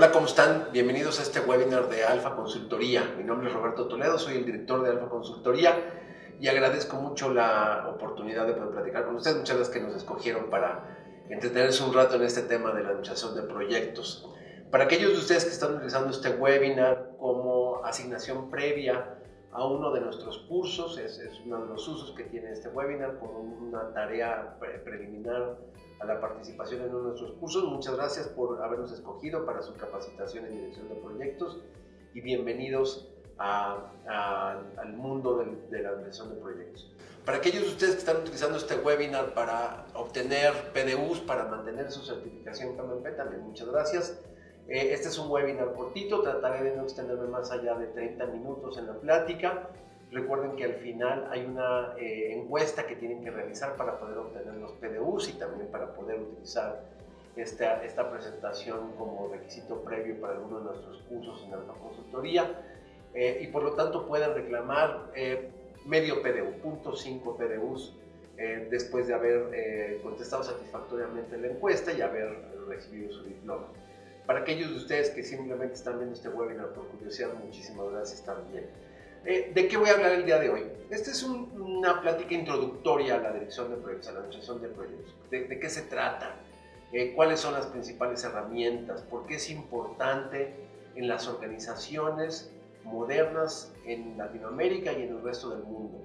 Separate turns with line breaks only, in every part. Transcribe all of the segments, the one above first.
Hola, ¿cómo están? Bienvenidos a este webinar de Alfa Consultoría. Mi nombre es Roberto Toledo, soy el director de Alfa Consultoría y agradezco mucho la oportunidad de poder platicar con ustedes. Muchas gracias que nos escogieron para entretenerse un rato en este tema de la administración de proyectos. Para aquellos de ustedes que están utilizando este webinar como asignación previa a uno de nuestros cursos, es uno de los usos que tiene este webinar como una tarea preliminar a la participación en uno de nuestros cursos. Muchas gracias por habernos escogido para su capacitación en dirección de proyectos y bienvenidos al mundo de la dirección de proyectos. Para aquellos de ustedes que están utilizando este webinar para obtener PDUs, para mantener su certificación KMP, también muchas gracias. Este es un webinar cortito, trataré de no extenderme más allá de 30 minutos en la plática. Recuerden que al final hay una encuesta que tienen que realizar para poder obtener los PDUs y también para poder utilizar esta presentación como requisito previo para alguno de nuestros cursos en Alfa Consultoría. Y por lo tanto pueden reclamar medio PDU, 0.5 PDUs, después de haber contestado satisfactoriamente la encuesta y haber recibido su diploma. Para aquellos de ustedes que simplemente están viendo este webinar por curiosidad, muchísimas gracias también. ¿De qué voy a hablar el día de hoy? Esta es una plática introductoria a la dirección de proyectos, a la administración de proyectos. ¿De qué se trata? ¿Cuáles son las principales herramientas? ¿Por qué es importante en las organizaciones modernas en Latinoamérica y en el resto del mundo?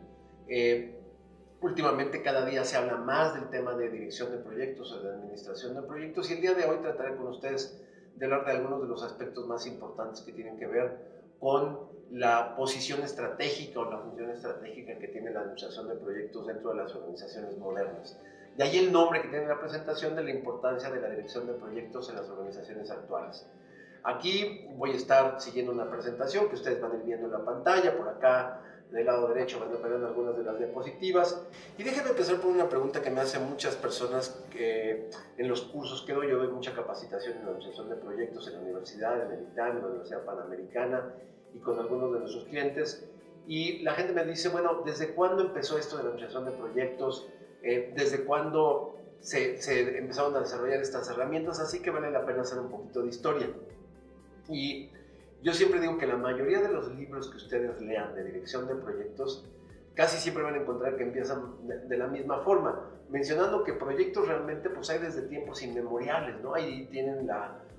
Últimamente cada día se habla más del tema de dirección de proyectos o de administración de proyectos y el día de hoy trataré con ustedes de hablar de algunos de los aspectos más importantes que tienen que ver con la posición estratégica o la función estratégica que tiene la administración de proyectos dentro de las organizaciones modernas. De ahí el nombre que tiene la presentación de la importancia de la dirección de proyectos en las organizaciones actuales. Aquí voy a estar siguiendo una presentación que ustedes van a ir viendo en la pantalla, por acá del lado derecho van a ver algunas de las diapositivas. Y déjenme empezar por una pregunta que me hacen muchas personas en los cursos que doy. Yo doy mucha capacitación en la administración de proyectos en la universidad, en el ITAM, en la Universidad Panamericana y con algunos de nuestros clientes. Y la gente me dice, bueno, ¿desde cuándo empezó esto de la administración de proyectos? ¿Desde cuándo se empezaron a desarrollar estas herramientas? Así que vale la pena hacer un poquito de historia. Y yo siempre digo que la mayoría de los libros que ustedes lean de dirección de proyectos casi siempre van a encontrar que empiezan de la misma forma, mencionando que proyectos realmente pues hay desde tiempos inmemoriales, ¿no? Ahí tienen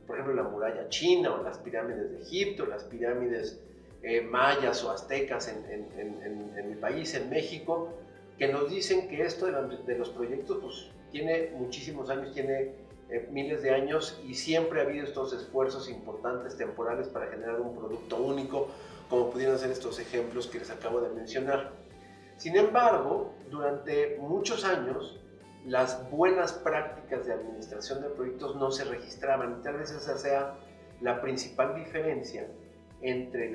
por ejemplo la muralla china o las pirámides de Egipto, las pirámides mayas o aztecas en mi país, en México, que nos dicen que esto de los proyectos pues tiene muchísimos años, tiene miles de años y siempre ha habido estos esfuerzos importantes temporales para generar un producto único, como pudieran ser estos ejemplos que les acabo de mencionar. Sin embargo, durante muchos años, las buenas prácticas de administración de proyectos no se registraban. Tal vez esa sea la principal diferencia entre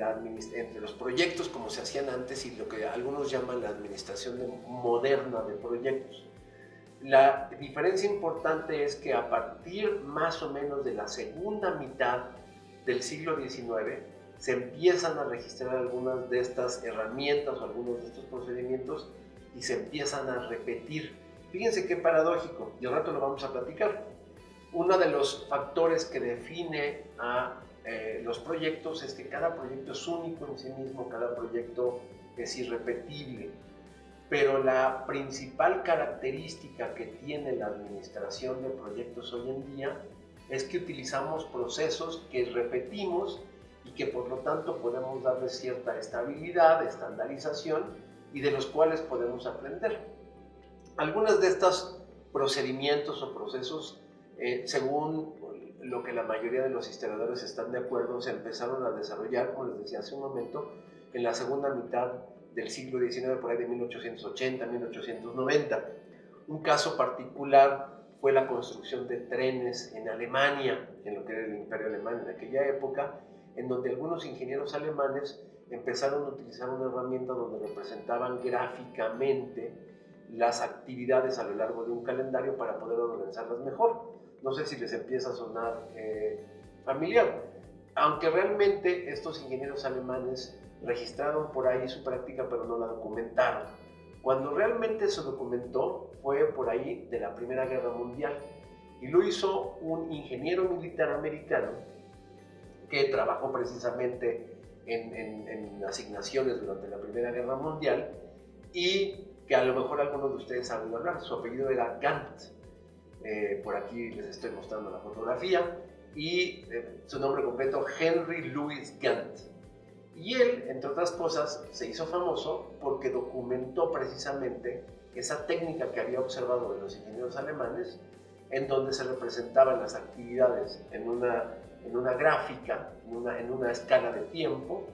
los proyectos como se hacían antes y lo que algunos llaman la administración moderna de proyectos. La diferencia importante es que a partir más o menos de la segunda mitad del siglo XIX se empiezan a registrar algunas de estas herramientas o algunos de estos procedimientos y se empiezan a repetir. Fíjense qué paradójico, y al rato lo vamos a platicar. Uno de los factores que define a los proyectos es que cada proyecto es único en sí mismo, cada proyecto es irrepetible. Pero la principal característica que tiene la administración de proyectos hoy en día es que utilizamos procesos que repetimos y que por lo tanto podemos darle cierta estabilidad, estandarización y de los cuales podemos aprender. Algunos de estos procedimientos o procesos, según lo que la mayoría de los historiadores están de acuerdo, se empezaron a desarrollar, como les decía hace un momento, en la segunda mitad del siglo XIX, por ahí de 1880, 1890. Un caso particular fue la construcción de trenes en Alemania, en lo que era el Imperio Alemán en aquella época, en donde algunos ingenieros alemanes empezaron a utilizar una herramienta donde representaban gráficamente las actividades a lo largo de un calendario para poder organizarlas mejor. No sé si les empieza a sonar familiar, aunque realmente estos ingenieros alemanes registraron por ahí su práctica pero no la documentaron. Cuando realmente se documentó fue por ahí de la Primera Guerra Mundial y lo hizo un ingeniero militar americano que trabajó precisamente en asignaciones durante la Primera Guerra Mundial y que a lo mejor algunos de ustedes han oído hablar. Su apellido era Gantt. Por aquí les estoy mostrando la fotografía. Y su nombre completo, Henry Louis Gantt. Y él, entre otras cosas, se hizo famoso porque documentó precisamente esa técnica que había observado de los ingenieros alemanes, en donde se representaban las actividades en una gráfica, en una escala de tiempo,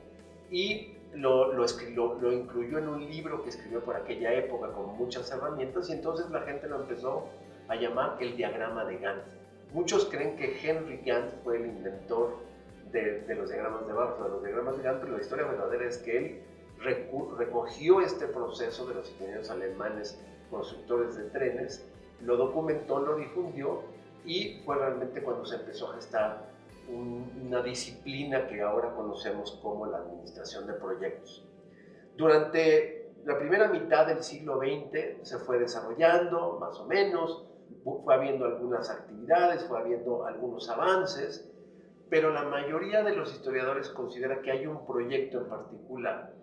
y lo incluyó en un libro que escribió por aquella época con muchas herramientas, y entonces la gente lo empezó a llamar el diagrama de Gantt. Muchos creen que Henry Gantt fue el inventor de los diagramas de barra, de los diagramas de Gantt, pero la historia verdadera es que él recogió este proceso de los ingenieros alemanes, constructores de trenes, lo documentó, lo difundió, y fue realmente cuando se empezó a gestar una disciplina que ahora conocemos como la administración de proyectos. Durante la primera mitad del siglo XX se fue desarrollando, más o menos, fue habiendo algunas actividades, fue habiendo algunos avances, pero la mayoría de los historiadores considera que hay un proyecto en particular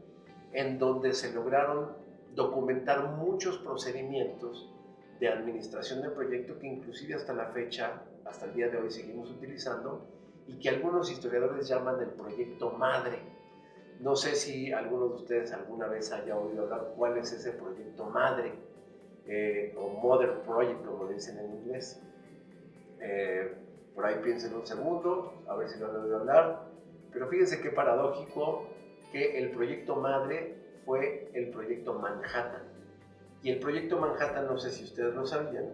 en donde se lograron documentar muchos procedimientos de administración de proyecto que inclusive hasta la fecha, hasta el día de hoy, seguimos utilizando, y que algunos historiadores llaman el proyecto madre. No sé si alguno de ustedes alguna vez haya oído hablar cuál es ese proyecto madre, o Mother Project, como le dicen en inglés. Por ahí piensen un segundo, a ver si lo han oído hablar. Pero fíjense qué paradójico que el proyecto madre fue el proyecto Manhattan. Y el proyecto Manhattan, no sé si ustedes lo sabían,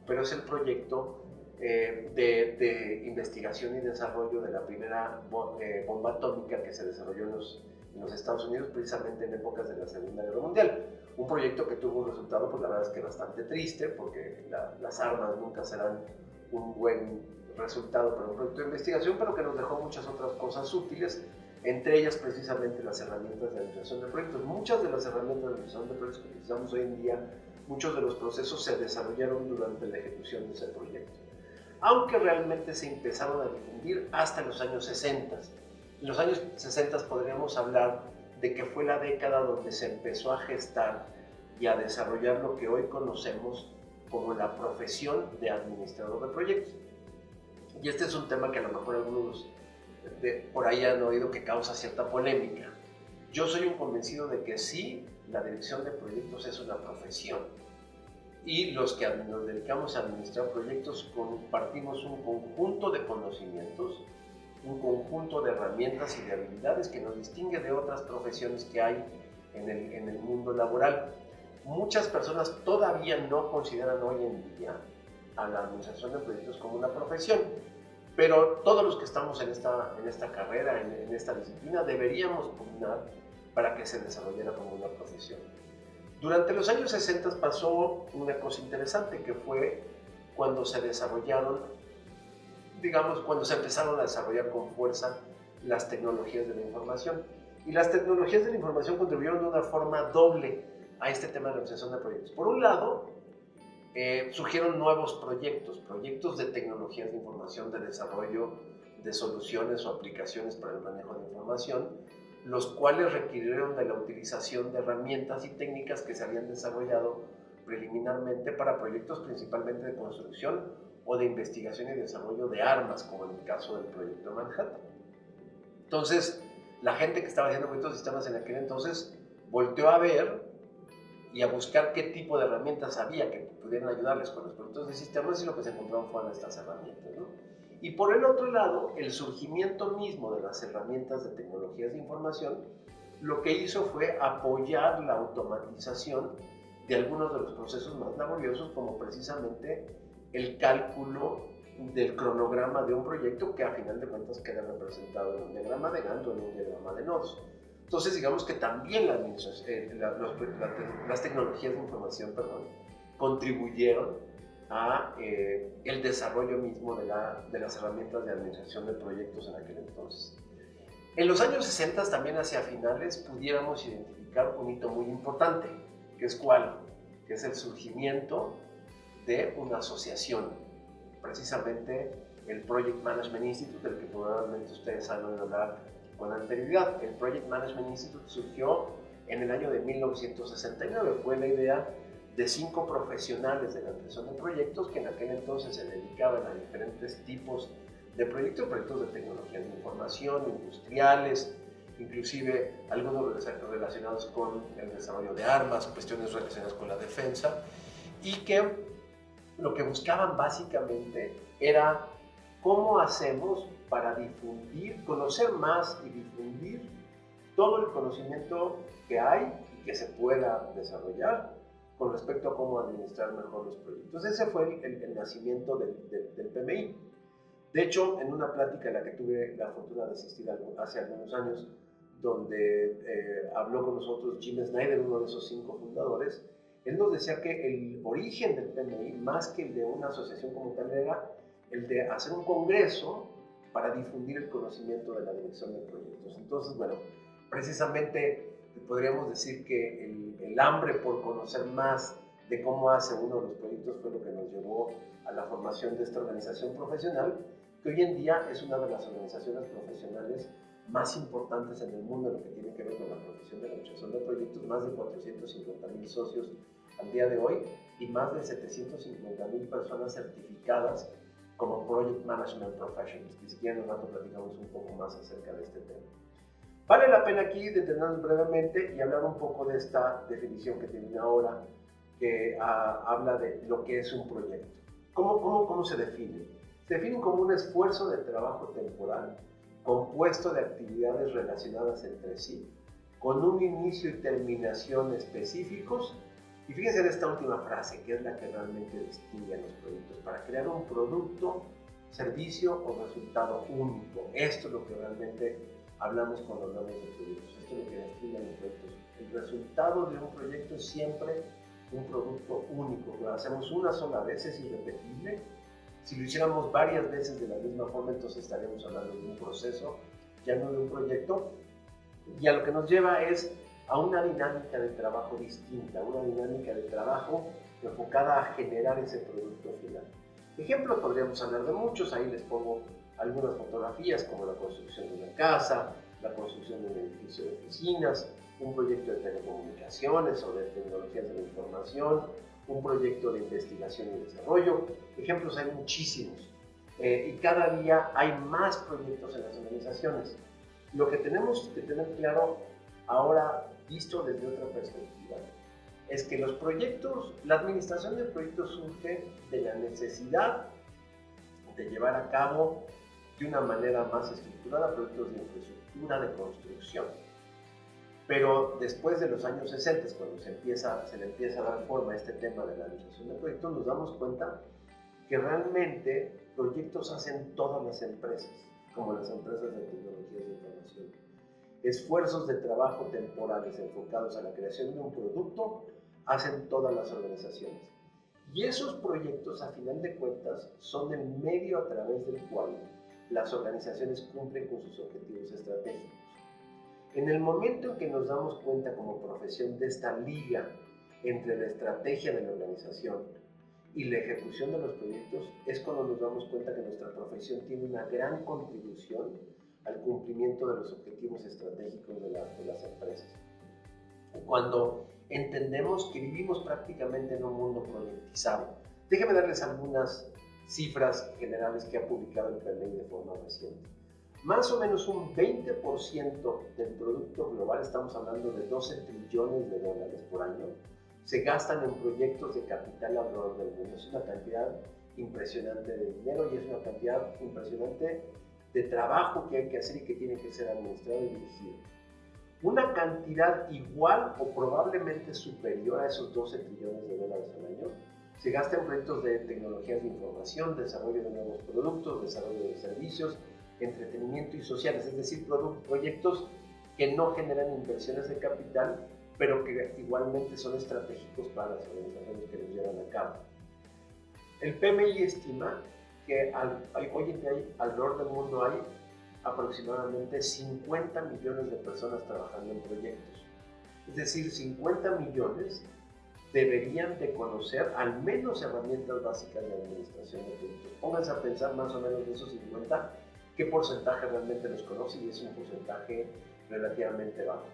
pero es el proyecto de investigación y desarrollo de la primera bomba atómica que se desarrolló en los Estados Unidos, precisamente en épocas de la Segunda Guerra Mundial. Un proyecto que tuvo un resultado, pues la verdad es que bastante triste, porque las armas nunca serán un buen resultado para un proyecto de investigación, pero que nos dejó muchas otras cosas útiles, entre ellas precisamente las herramientas de administración de proyectos. Muchas de las herramientas de administración de proyectos que utilizamos hoy en día, muchos de los procesos se desarrollaron durante la ejecución de ese proyecto, aunque realmente se empezaron a difundir hasta los años 60. En los años 60 podríamos hablar de que fue la década donde se empezó a gestar y a desarrollar lo que hoy conocemos como la profesión de administrador de proyectos. Y este es un tema que a lo mejor algunos por ahí han oído que causa cierta polémica. Yo soy un convencido de que sí, la dirección de proyectos es una profesión, y los que nos dedicamos a administrar proyectos compartimos un conjunto de conocimientos, un conjunto de herramientas y de habilidades que nos distingue de otras profesiones que hay en el mundo laboral. Muchas personas todavía no consideran hoy en día a la administración de proyectos como una profesión, pero todos los que estamos en esta carrera, en esta disciplina, deberíamos pugnar para que se desarrollara como una profesión. Durante los años 60 pasó una cosa interesante, que fue cuando se desarrollaron, cuando se empezaron a desarrollar con fuerza las tecnologías de la información. Y las tecnologías de la información contribuyeron de una forma doble a este tema de la administración de proyectos. Por un lado, surgieron nuevos proyectos de tecnologías de información, de desarrollo de soluciones o aplicaciones para el manejo de información, los cuales requirieron de la utilización de herramientas y técnicas que se habían desarrollado preliminarmente para proyectos principalmente de construcción o de investigación y desarrollo de armas, como en el caso del proyecto Manhattan. Entonces, la gente que estaba haciendo estos sistemas en aquel entonces volteó a ver y a buscar qué tipo de herramientas había que pudieran ayudarles con los proyectos de sistemas, y lo que se encontraron fueron estas herramientas, ¿no? Y por el otro lado, el surgimiento mismo de las herramientas de tecnologías de información lo que hizo fue apoyar la automatización de algunos de los procesos más laboriosos, como precisamente el cálculo del cronograma de un proyecto, que a final de cuentas queda representado en un diagrama de Gantt o en un diagrama de nodos. Entonces, digamos que también las tecnologías de información, contribuyeron a el desarrollo mismo de las herramientas de administración de proyectos en aquel entonces. En los años 60, también hacia finales, pudiéramos identificar un hito muy importante, que es ¿cuál? Que es el surgimiento de una asociación, precisamente el Project Management Institute, del que probablemente ustedes han oído hablar con anterioridad. El Project Management Institute surgió en el año de 1969. Fue la idea de 5 profesionales de la atención de proyectos que en aquel entonces se dedicaban a diferentes tipos de proyectos de tecnología de información, industriales, inclusive algunos relacionados con el desarrollo de armas, cuestiones relacionadas con la defensa, y que lo que buscaban básicamente era cómo hacemos para difundir, conocer más y difundir todo el conocimiento que hay y que se pueda desarrollar con respecto a cómo administrar mejor los proyectos. Ese fue el nacimiento del PMI. De hecho, en una plática en la que tuve la fortuna de asistir hace algunos años, donde habló con nosotros Jim Snyder, uno de esos 5 fundadores, él nos decía que el origen del PMI, más que el de una asociación como tal, era el de hacer un congreso para difundir el conocimiento de la dirección de proyectos. Entonces, bueno, precisamente podríamos decir que el hambre por conocer más de cómo hace uno de los proyectos fue lo que nos llevó a la formación de esta organización profesional, que hoy en día es una de las organizaciones profesionales más importantes en el mundo en lo que tiene que ver con la profesión de la administración de proyectos. Más de 450,000 socios al día de hoy y más de 750,000 personas certificadas como Project Management Professionals. Si quieren, un rato platicamos un poco más acerca de este tema. Vale la pena aquí detenernos brevemente y hablar un poco de esta definición que tienen ahora, que habla de lo que es un proyecto. ¿Cómo se define? Se define como un esfuerzo de trabajo temporal compuesto de actividades relacionadas entre sí, con un inicio y terminación específicos. Y fíjense en esta última frase, que es la que realmente distingue a los proyectos, para crear un producto, servicio o resultado único. Esto es lo que realmente hablamos cuando hablamos de proyectos. Esto es lo que distingue a los proyectos. El resultado de un proyecto es siempre un producto único. Lo hacemos una sola vez, es irrepetible. Si lo hiciéramos varias veces de la misma forma, entonces estaríamos hablando de un proceso, ya no de un proyecto. Y a lo que nos lleva es a una dinámica de trabajo distinta, una dinámica de trabajo enfocada a generar ese producto final. Ejemplos podríamos hablar de muchos, ahí les pongo algunas fotografías como la construcción de una casa, la construcción de un edificio de oficinas, un proyecto de telecomunicaciones o de tecnologías de la información, un proyecto de investigación y desarrollo. Ejemplos hay muchísimos y cada día hay más proyectos en las organizaciones. Lo que tenemos que tener claro ahora, visto desde otra perspectiva, es que los proyectos, la administración de proyectos surge de la necesidad de llevar a cabo de una manera más estructurada proyectos de infraestructura, de construcción. Pero después de los años 60, cuando se le empieza a dar forma a este tema de la administración de proyectos, nos damos cuenta que realmente proyectos hacen todas las empresas, como las empresas de tecnologías de información. Esfuerzos de trabajo temporales enfocados a la creación de un producto hacen todas las organizaciones. Y esos proyectos, a final de cuentas, son el medio a través del cual las organizaciones cumplen con sus objetivos estratégicos. En el momento en que nos damos cuenta como profesión de esta liga entre la estrategia de la organización y la ejecución de los proyectos, es cuando nos damos cuenta que nuestra profesión tiene una gran contribución al cumplimiento de los objetivos estratégicos de las empresas. Cuando entendemos que vivimos prácticamente en un mundo proyectizado. Déjenme darles algunas cifras generales que ha publicado el PMI de forma reciente. Más o menos un 20% del producto global, estamos hablando de 12 trillones de dólares por año, se gastan en proyectos de capital alrededor del mundo. Es una cantidad impresionante de dinero y es una cantidad impresionante de trabajo que hay que hacer y que tiene que ser administrado y dirigido. Una cantidad igual o probablemente superior a esos 12 trillones de dólares al año se gasta en proyectos de tecnologías de información, desarrollo de nuevos productos, desarrollo de servicios, entretenimiento y sociales, es decir, proyectos que no generan inversiones de capital, pero que igualmente son estratégicos para las organizaciones que los llevan a cabo. El PMI estima que hoy en día alrededor del mundo hay aproximadamente 50 millones de personas trabajando en proyectos. Es decir, 50 millones deberían de conocer al menos herramientas básicas de administración de proyectos. Pónganse a pensar más o menos de esos 50, qué porcentaje realmente los conoce, y es un porcentaje relativamente bajo.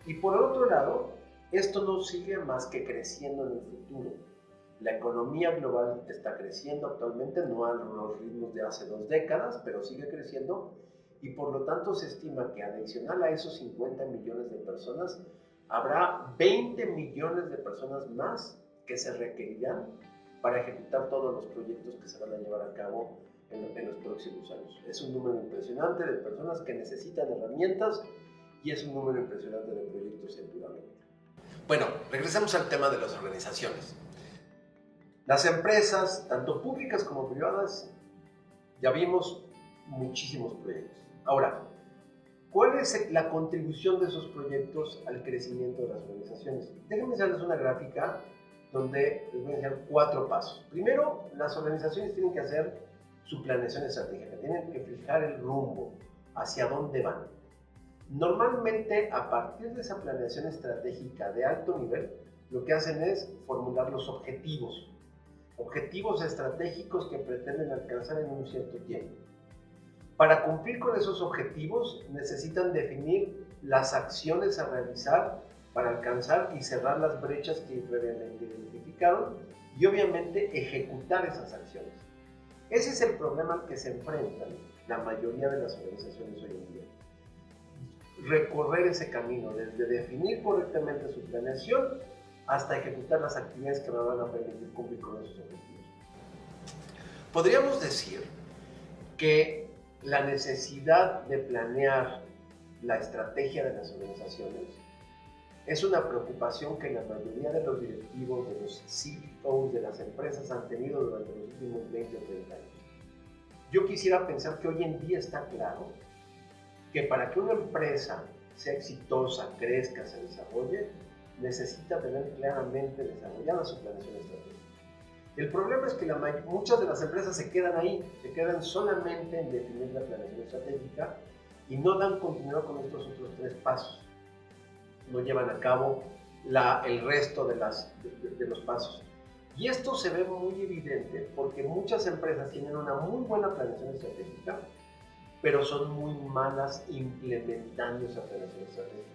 Y por el otro lado, esto no sigue más que creciendo en el futuro. La economía global está creciendo actualmente, no a los ritmos de hace 2 décadas, pero sigue creciendo, y por lo tanto se estima que adicional a esos 50 millones de personas, habrá 20 millones de personas más que se requerirán para ejecutar todos los proyectos que se van a llevar a cabo en los próximos años. Es un número impresionante de personas que necesitan herramientas, y es un número impresionante de proyectos seguramente. Bueno, regresemos al tema de las organizaciones. Las empresas, tanto públicas como privadas, ya vimos muchísimos proyectos. Ahora, ¿cuál es la contribución de esos proyectos al crecimiento de las organizaciones? Déjenme hacerles una gráfica donde les voy a enseñar 4 pasos. Primero, las organizaciones tienen que hacer su planeación estratégica, tienen que fijar el rumbo, hacia dónde van. Normalmente, a partir de esa planeación estratégica de alto nivel, lo que hacen es formular los objetivos estratégicos que pretenden alcanzar en un cierto tiempo. Para cumplir con esos objetivos, necesitan definir las acciones a realizar para alcanzar y cerrar las brechas que previamente identificaron, y obviamente ejecutar esas acciones. Ese es el problema al que se enfrentan la mayoría de las organizaciones hoy en día. Recorrer ese camino, desde definir correctamente su planeación hasta ejecutar las actividades que me van a permitir cumplir con esos objetivos. Podríamos decir que la necesidad de planear la estrategia de las organizaciones es una preocupación que la mayoría de los directivos, de los CEOs de las empresas han tenido durante los últimos 20 o 30 años. Yo quisiera pensar que hoy en día está claro que para que una empresa sea exitosa, crezca, se desarrolle, necesita tener claramente desarrollada su planeación estratégica. El problema es que muchas de las empresas se quedan ahí, se quedan solamente en definir la planeación estratégica y no dan continuidad con estos otros 3 pasos. No llevan a cabo el resto de los pasos. Y esto se ve muy evidente porque muchas empresas tienen una muy buena planeación estratégica, pero son muy malas implementando esa planeación estratégica.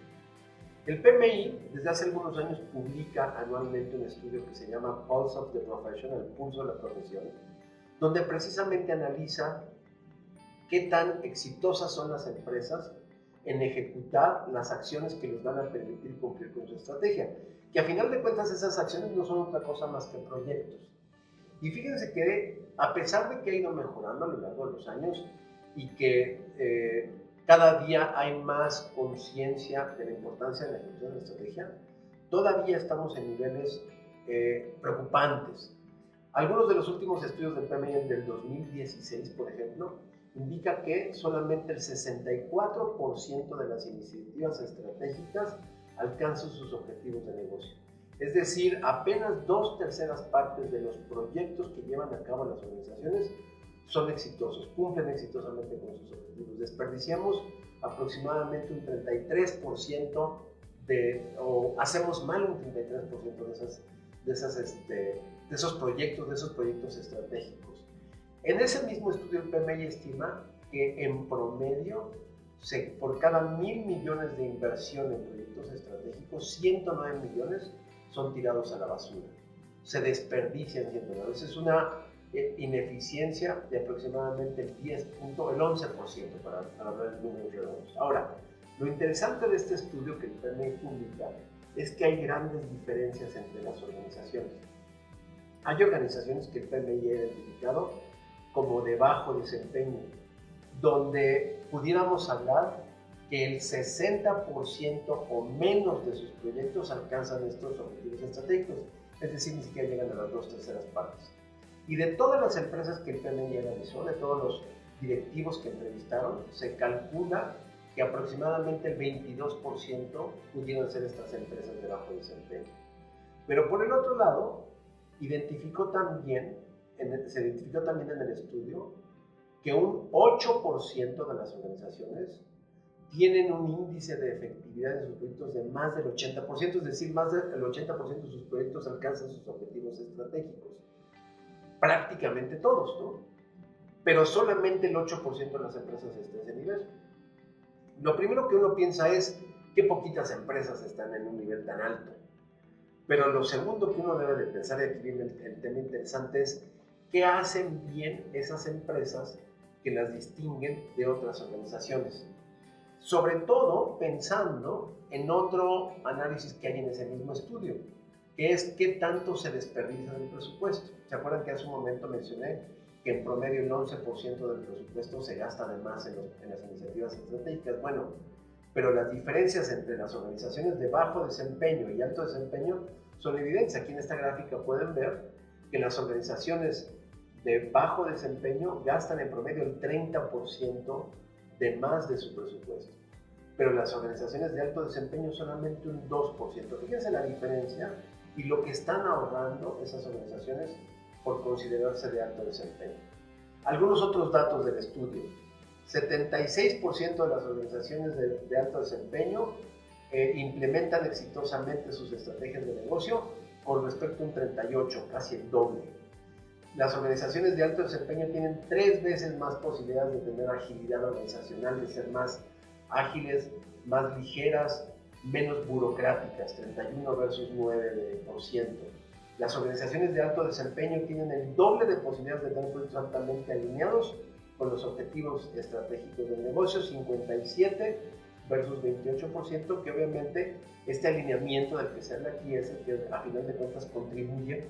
El PMI desde hace algunos años publica anualmente un estudio que se llama Pulse of the Profession, el pulso de la profesión, donde precisamente analiza qué tan exitosas son las empresas en ejecutar las acciones que les van a permitir cumplir con su estrategia, que a final de cuentas esas acciones no son otra cosa más que proyectos. Y fíjense que a pesar de que ha ido mejorando a lo largo de los años y que cada día hay más conciencia de la importancia de la ejecución de la estrategia, todavía estamos en niveles preocupantes. Algunos de los últimos estudios del PMI del 2016, por ejemplo, indica que solamente el 64% de las iniciativas estratégicas alcanzan sus objetivos de negocio. Es decir, apenas 2/3 partes de los proyectos que llevan a cabo las organizaciones son exitosos, cumplen exitosamente con sus objetivos. Desperdiciamos aproximadamente un 33% o hacemos mal un 33% de esos proyectos estratégicos. En ese mismo estudio el PMI estima que en promedio, por cada 1,000 millones de inversión en proyectos estratégicos, 109 millones son tirados a la basura. Se desperdician 109. Es una ineficiencia de aproximadamente el 11%, para hablar de números redondos. Ahora, lo interesante de este estudio que el PMI publica es que hay grandes diferencias entre las organizaciones. Hay organizaciones que el PMI ha identificado como de bajo desempeño, donde pudiéramos hablar que el 60% o menos de sus proyectos alcanzan estos objetivos estratégicos, es decir, ni siquiera llegan a las 2/3 partes. Y de todas las empresas que el PMI analizó, de todos los directivos que entrevistaron, se calcula que aproximadamente el 22% pudieran ser estas empresas de bajo desempeño. Pero por el otro lado, se identificó también en el estudio que un 8% de las organizaciones tienen un índice de efectividad de sus proyectos de más del 80%, es decir, más del 80% de sus proyectos alcanzan sus objetivos estratégicos. Prácticamente todos, ¿no? Pero solamente el 8% de las empresas está en ese nivel. Lo primero que uno piensa es qué poquitas empresas están en un nivel tan alto. Pero lo segundo que uno debe de pensar, y aquí viene el tema interesante, es qué hacen bien esas empresas que las distinguen de otras organizaciones. Sobre todo pensando en otro análisis que hay en ese mismo estudio, que es qué tanto se desperdicia del presupuesto. ¿Se acuerdan que hace un momento mencioné que en promedio el 11% del presupuesto se gasta además en las iniciativas estratégicas? Bueno, pero las diferencias entre las organizaciones de bajo desempeño y alto desempeño son evidentes. Aquí en esta gráfica pueden ver que las organizaciones de bajo desempeño gastan en promedio el 30% de más de su presupuesto, pero las organizaciones de alto desempeño solamente un 2%. Fíjense la diferencia y lo que están ahorrando esas organizaciones por considerarse de alto desempeño. Algunos otros datos del estudio: 76% de las organizaciones de alto desempeño implementan exitosamente sus estrategias de negocio, con respecto a un 38%, casi el doble. Las organizaciones de alto desempeño tienen 3 veces más posibilidades de tener agilidad organizacional, de ser más ágiles, más ligeras, menos burocráticas, 31 versus 9%. Las organizaciones de alto desempeño tienen el doble de posibilidades de tener proyectos altamente alineados con los objetivos estratégicos del negocio, 57 versus 28%, que obviamente este alineamiento del que se habla aquí es el que a final de cuentas contribuye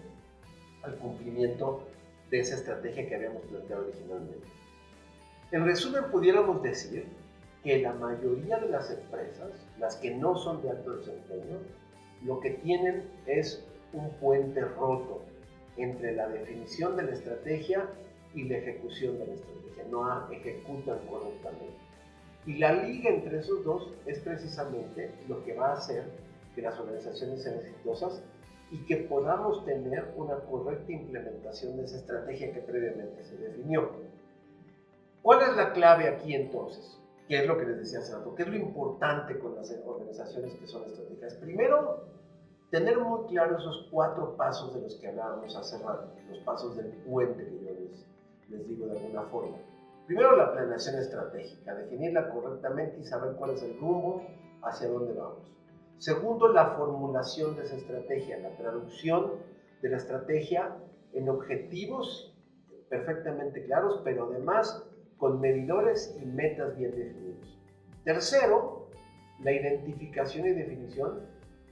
al cumplimiento de esa estrategia que habíamos planteado originalmente. En resumen, pudiéramos decir que la mayoría de las empresas, las que no son de alto desempeño, lo que tienen es un puente roto entre la definición de la estrategia y la ejecución de la estrategia. No ejecutan correctamente. Y la liga entre esos dos es precisamente lo que va a hacer que las organizaciones sean exitosas y que podamos tener una correcta implementación de esa estrategia que previamente se definió. ¿Cuál es la clave aquí entonces? ¿Qué es lo que les decía hace rato? ¿Qué es lo importante con las organizaciones que son estratégicas? Primero, tener muy claro esos 4 pasos de los que hablábamos hace rato, los pasos del puente que yo les digo de alguna forma. Primero, la planeación estratégica, definirla correctamente y saber cuál es el rumbo, hacia dónde vamos. Segundo, la formulación de esa estrategia, la traducción de la estrategia en objetivos perfectamente claros, pero además con medidores y metas bien definidos. Tercero, la identificación y definición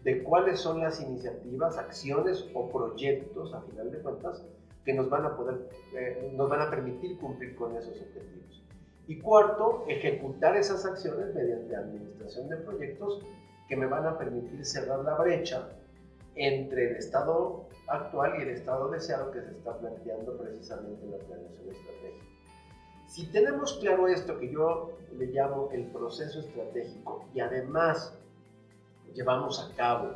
de cuáles son las iniciativas, acciones o proyectos, a final de cuentas, que nos van a permitir cumplir con esos objetivos. Y cuarto, ejecutar esas acciones mediante administración de proyectos que me van a permitir cerrar la brecha entre el estado actual y el estado deseado que se está planteando precisamente en la planeación estratégica. Si tenemos claro esto que yo le llamo el proceso estratégico y además llevamos a cabo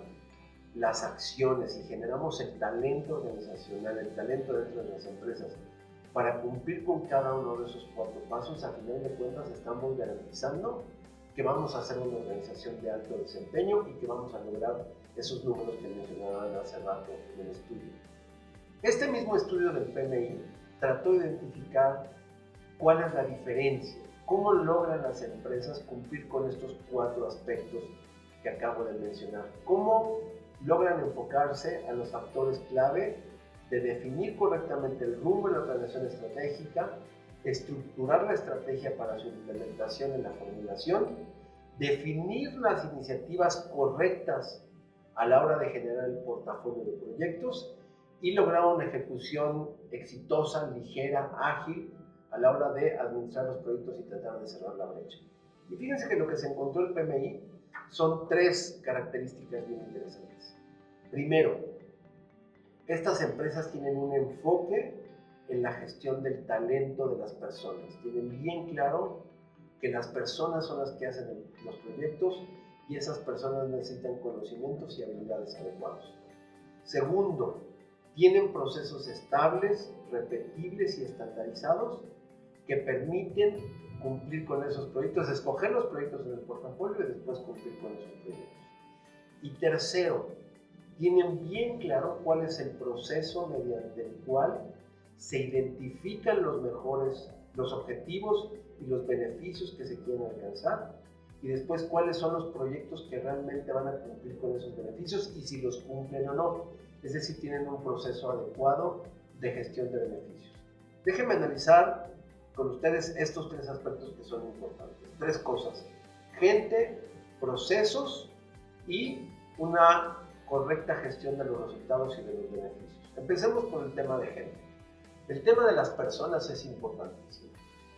las acciones y generamos el talento organizacional, el talento dentro de las empresas para cumplir con cada uno de esos 4 pasos, a final de cuentas estamos garantizando que vamos a ser una organización de alto desempeño y que vamos a lograr esos números que mencionaban hace rato en el estudio. Este mismo estudio del PMI trató de identificar cuál es la diferencia, cómo logran las empresas cumplir con estos 4 aspectos que acabo de mencionar, cómo logran enfocarse a los factores clave de definir correctamente el rumbo en la planeación estratégica, estructurar la estrategia para su implementación en la formulación, definir las iniciativas correctas a la hora de generar el portafolio de proyectos y lograr una ejecución exitosa, ligera, ágil a la hora de administrar los proyectos y tratar de cerrar la brecha. Y fíjense que lo que se encontró el PMI son 3 características bien interesantes. Primero, estas empresas tienen un enfoque en la gestión del talento de las personas. Tienen bien claro que las personas son las que hacen los proyectos y esas personas necesitan conocimientos y habilidades adecuados. Segundo, tienen procesos estables, repetibles y estandarizados que permiten cumplir con esos proyectos, escoger los proyectos en el portafolio y después cumplir con esos proyectos. Y tercero, tienen bien claro cuál es el proceso mediante el cual se identifican los objetivos y los beneficios que se quieren alcanzar, y después cuáles son los proyectos que realmente van a cumplir con esos beneficios y si los cumplen o no. Es decir, tienen un proceso adecuado de gestión de beneficios. Déjenme analizar con ustedes estos tres aspectos que son importantes. Tres cosas: gente, procesos y una correcta gestión de los resultados y de los beneficios. Empecemos por el tema de gente. El tema de las personas es importantísimo.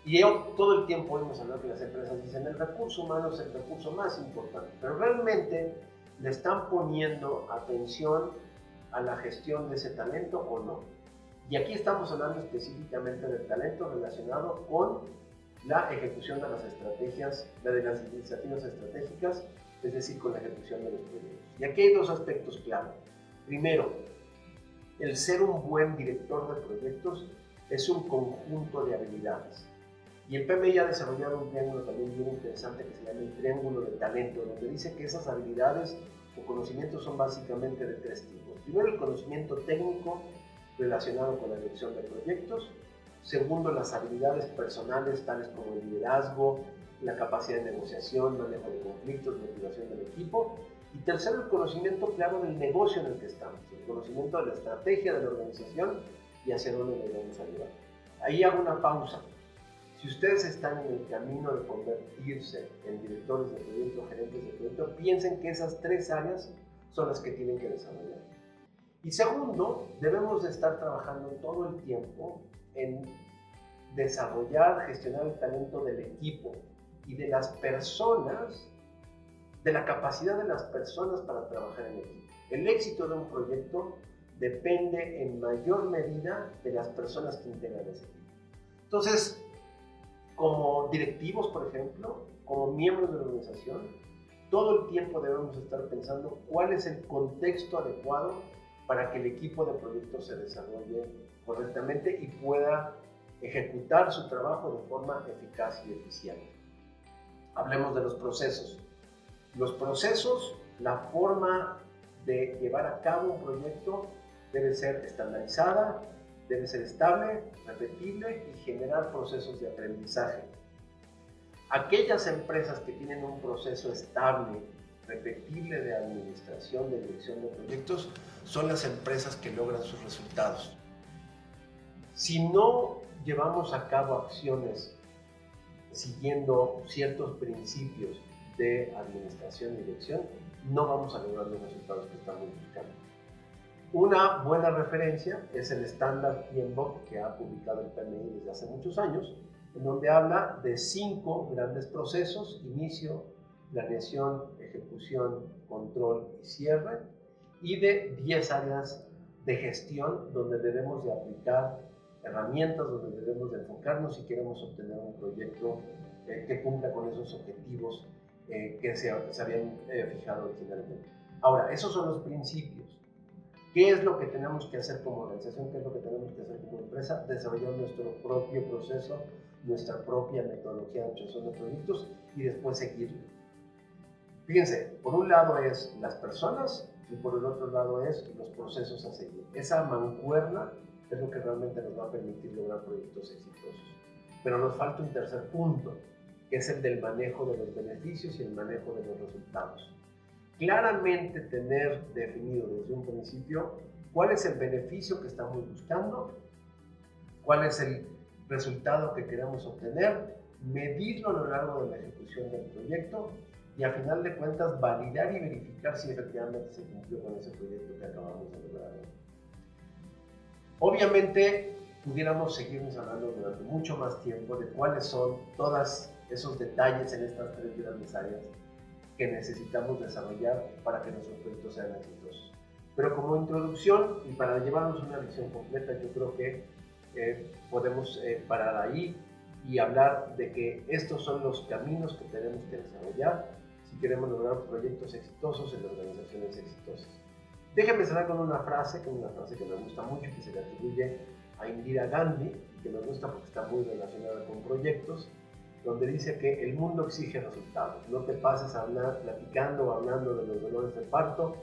Y todo el tiempo oímos hablar que las empresas dicen el recurso humano es el recurso más importante, pero realmente le están poniendo atención a la gestión de ese talento o no. Y aquí estamos hablando específicamente del talento relacionado con la ejecución de las estrategias, de las iniciativas estratégicas, es decir, con la ejecución de los proyectos. Y aquí hay dos aspectos clave. Primero, el ser un buen director de proyectos es un conjunto de habilidades. Y el PMI ha desarrollado un triángulo también muy interesante que se llama el triángulo de talento, donde dice que esas habilidades o conocimientos son básicamente de tres tipos. Primero, el conocimiento técnico relacionado con la dirección de proyectos. Segundo, las habilidades personales, tales como el liderazgo, la capacidad de negociación, manejo de conflictos, motivación del equipo. Y tercero, el conocimiento claro del negocio en el que estamos, el conocimiento de la estrategia de la organización y hacia dónde debemos ayudar. Ahí hago una pausa. Si ustedes están en el camino de convertirse en directores de proyecto, gerentes de proyecto, piensen que esas tres áreas son las que tienen que desarrollar. Y segundo, debemos de estar trabajando todo el tiempo en desarrollar, gestionar el talento del equipo y de las personas, de la capacidad de las personas para trabajar en equipo. El éxito de un proyecto depende en mayor medida de las personas que integran ese equipo. Entonces, como directivos, por ejemplo, como miembros de la organización, todo el tiempo debemos estar pensando cuál es el contexto adecuado para que el equipo de proyectos se desarrolle correctamente y pueda ejecutar su trabajo de forma eficaz y eficiente. Hablemos de los procesos. Los procesos, la forma de llevar a cabo un proyecto debe ser estandarizada, debe ser estable, repetible y generar procesos de aprendizaje. Aquellas empresas que tienen un proceso estable, repetible de administración, de dirección de proyectos, son las empresas que logran sus resultados. Si no llevamos a cabo acciones siguiendo ciertos principios de administración y dirección, no vamos a lograr los resultados que estamos buscando. Una buena referencia es el estándar PMBOK que ha publicado el PMI desde hace muchos años, en donde habla de 5 grandes procesos: inicio, planeación, ejecución, control y cierre, y de 10 áreas de gestión donde debemos de aplicar herramientas, donde debemos de enfocarnos si queremos obtener un proyecto que cumpla con esos objetivos que se habían fijado originalmente. Ahora, esos son los principios. ¿Qué es lo que tenemos que hacer como organización? ¿Qué es lo que tenemos que hacer como empresa? Desarrollar nuestro propio proceso, nuestra propia metodología de obtención de proyectos y después seguirlo. Fíjense, por un lado es las personas y por el otro lado es los procesos a seguir. Esa mancuerna es lo que realmente nos va a permitir lograr proyectos exitosos. Pero nos falta un tercer punto, que es el del manejo de los beneficios y el manejo de los resultados. Claramente tener definido desde un principio cuál es el beneficio que estamos buscando, cuál es el resultado que queremos obtener, medirlo a lo largo de la ejecución del proyecto y a final de cuentas validar y verificar si efectivamente se cumplió con ese proyecto que acabamos de lograr. Obviamente pudiéramos seguirnos hablando durante mucho más tiempo de cuáles son todos esos detalles en estas tres grandes áreas que necesitamos desarrollar para que nuestros proyectos sean exitosos. Pero como introducción y para llevarnos una visión completa, yo creo que podemos parar ahí y hablar de que estos son los caminos que tenemos que desarrollar si queremos lograr proyectos exitosos en organizaciones exitosas. Déjenme cerrar con una frase que me gusta mucho y que se le atribuye a Indira Gandhi, y que me gusta porque está muy relacionada con proyectos, donde dice que el mundo exige resultados. No te pases platicando o hablando de los dolores de parto,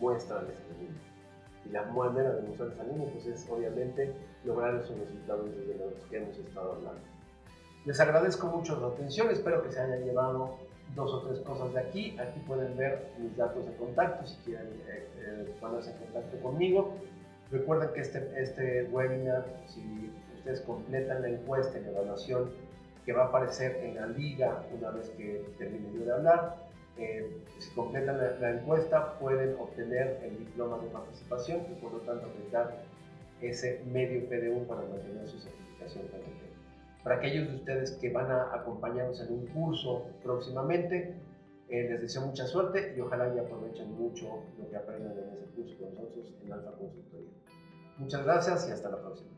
muéstrales al niño. Y la manera de mostrarles al niño pues es obviamente lograr esos resultados de los que hemos estado hablando. Les agradezco mucho su atención, espero que se hayan llevado 2 o 3 cosas de aquí. Aquí pueden ver mis datos de contacto si quieren ponerse en contacto conmigo. Recuerden que este webinar, si ustedes completan la encuesta y la evaluación que va a aparecer en la liga una vez que termine yo de hablar, si completan la encuesta pueden obtener el diploma de participación y por lo tanto aplicar ese medio PDU para mantener su certificación PDP. Para aquellos de ustedes que van a acompañarnos en un curso próximamente, les deseo mucha suerte y ojalá y aprovechen mucho lo que aprendan en ese curso con nosotros en Alfa Consultoría. Muchas gracias y hasta la próxima.